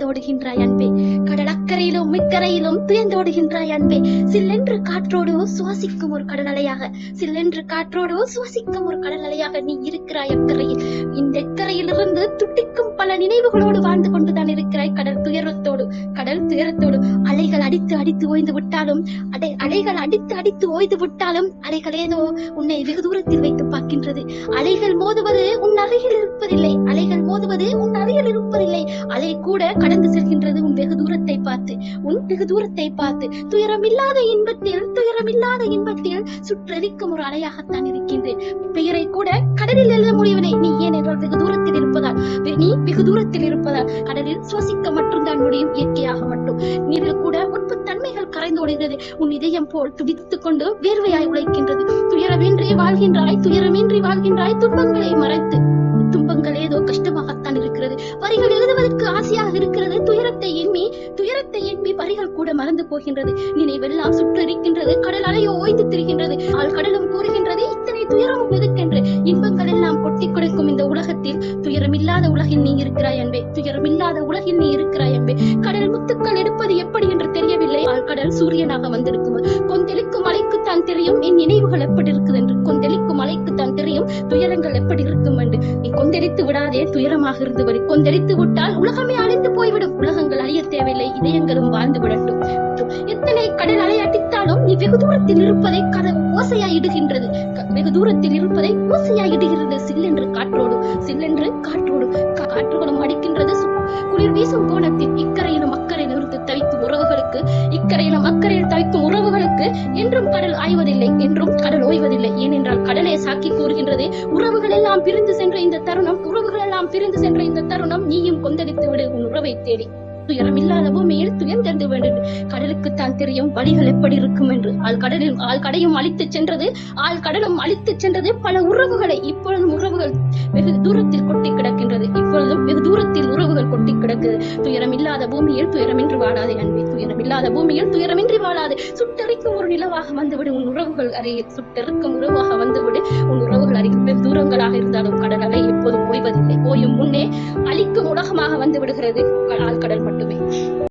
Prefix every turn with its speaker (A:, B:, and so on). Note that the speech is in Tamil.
A: துயர்ந்தோடுகின்றாய் அன்பே. கடல் அக்கறையிலும் இக்கரையிலும் துயர்ந்தோடுகின்றாய் அன்பே. சில்லென்று காற்றோடு சுவாசிக்கும் ஒரு கடல் அலையாக, சில்லென்று காற்றோடு சுவாசிக்கும் ஒரு கடல் அலையாக நீ இருக்கிறாய் அக்கறையில். இந்த இக்கரையிலிருந்து துட்டிக்கும் பல நினைவுகளோடு வாழ்ந்து கொண்டுதான் இருக்கிறாய் கடல் துயரத்தோடு. கடல் துயரத்தோடு அலைகள் அடித்து அடித்து ஓய்ந்து விட்டாலும், அலைகள் அடித்து அடித்து ஓய்ந்து விட்டாலும் அலைகள் ஏதோ உன்னை வெகு தூரத்தில் வைத்து பார்க்கின்றது. அலைகள் மோதுவது உன் அருகில் இருப்பதில்லை, அலைகள் மோதுவது உன் அருகில் இருப்பதில்லை. அலை கூட கடந்து செல்கின்றது உன் வெகு தூரத்தை பார்த்து, உன் வெகு தூரத்தை பார்த்து. துயரமில்லாத இன்பத்தில், துயரமில்லாத இன்பத்தில் சுற்றறிக்கும் ஒரு அலையாகத்தான் இருக்கின்றேன். பெயரை கூட கடலில் எழுத முடியவில்லை. நீ ஏன் என்றால் வெகு தூரத்தில் இருப்பதால், நீ வெகு தூரத்தில் இருப்பதால். கடலில் சுவாசிக்க மட்டும்தான் முடியும், இயற்கையாக மட்டும். நீரில் கூட உட்பு தன்மைகள் கரைந்து ஓடுகிறது. உன் இதயம் போல் துடித்துக் கொண்டு வேர்வையாய் உழைக்கின்றது. துயரமின்றி வாழ்கின்றாய், துயரமின்றி வாழ்கின்றாய், துன்பங்களை மறைத்து. துன்பங்கள் ஏதோ கஷ்டமாகத்தான் இருக்கிறது. வரிகள் எழுதுவதற்கு ஆசையாக இருக்கிறது. துயரத்தை எண்ணி வரிகள் கூட மறந்து போகின்றது. நினைவெல்லாம் சுற்றிருக்கின்றது. கடல் அலையோ ஓய்ந்து திரிகின்றது. கடலும் கூறுகின்றது, இத்தனை துயரமும் எதுக்கென்று. இன்பங்கள் எல்லாம் கொட்டி கொடுக்கும் இந்த உலகத்தில் துயரமில்லாத உலகில் நீ இருக்கிறாய் அன்பே. துயரமில்லாத உலகில் நீ இருக்கிறாய் அன்பே. கடல் முத்துக்கள் எடுப்பது எப்படி என்று தெரியவில்லை. கடல் சூரியனாக வந்திருக்கும். கொந்தளிக்கும் அலைக்குத்தான் தெரியும் என் நினைவுகள் எப்படி இருக்குது என்று. கொந்தளிக்கும் அலைக்குத்தான் தெரியும் துயரங்கள் எப்படி இருக்கும் என்று. நீ கொந்தளித்து விடாதே, துயரமாக இருந்து வரி. கொந்தளித்து விட்டால் உலகமே அழிந்து போய்விடும். உலகங்கள் அழிய தேவையில்லை, இதயங்களும் வாழ்ந்து விடட்டும். எத்தனை கடல் அலை அடித்தாலும் நீ வெகு தூரத்தில் இருப்பதை ஓசையாய் இடுகின்றது. வெகு தூரத்தில் இருப்பதை ஓசையாய் இடுகிறது. சில்லென்று காற்றோடு, சில்லென்று காற்றோடு காற்றுகளும் அடிக்கின்றது. குளிர் வீசும் கோணத்தில் இக்கரையிலும் அக்கறையில் இருந்து தவிக்கும் உறவுகளுக்கு, இக்கரையிலும் அக்கறையில் தவிக்கும் உறவுகளுக்கு என்றும் கடல் ஆய்வதில்லை, என்றும் கடல் ஓய்வதில்லை. ஏனென்றால் கடலே சாக்கி கூறுகின்றது, உறவுகள் எல்லாம் பிரிந்து சென்ற இந்த தருணம், உறவுகள் எல்லாம் பிரிந்து சென்ற இந்த தருணம் நீயும் கொந்தளித்து விடு உன் உறவை தேடி. துயரமில்லாத பூமியில் துயர்ந்தெழுந்து வேண்டும். கடலுக்குத்தான் தெரியும் வழிகள் எப்படி இருக்கும் என்று. ஆழ்கடையும் அழித்து சென்றது, ஆழ்கடலும் அழித்து சென்றது பல உறவுகளை. இப்பொழுதும் உறவுகள் வெகு தூரத்தில் கொட்டி கிடக்கின்றது. இப்பொழுதும் வெகு தூரத்தில் உறவுகள் கொட்டி கிடக்குது. துயரமில்லாத பூமியில் துயரமின்றி வாழாதே அன்பே. துயரமில்லாத பூமியில் துயரமின்றி வாழாதே. சுட்டெரிக்கும் ஒரு நிலவாக வந்துவிடு உன் உறவுகள் அருகில். சுட்டெரிக்கும் உறவாக வந்துவிடு உன் உறவுகள் அருகில். வெகு தூரங்களாக இருந்தாலும் கடல் அலை எப்போதும் ஓய்வதில்லை. ஓயும் முன்னே அழிக்கும் உலகமாக வந்து விடுகிறது ஆழ்கடல் மட்டுமே.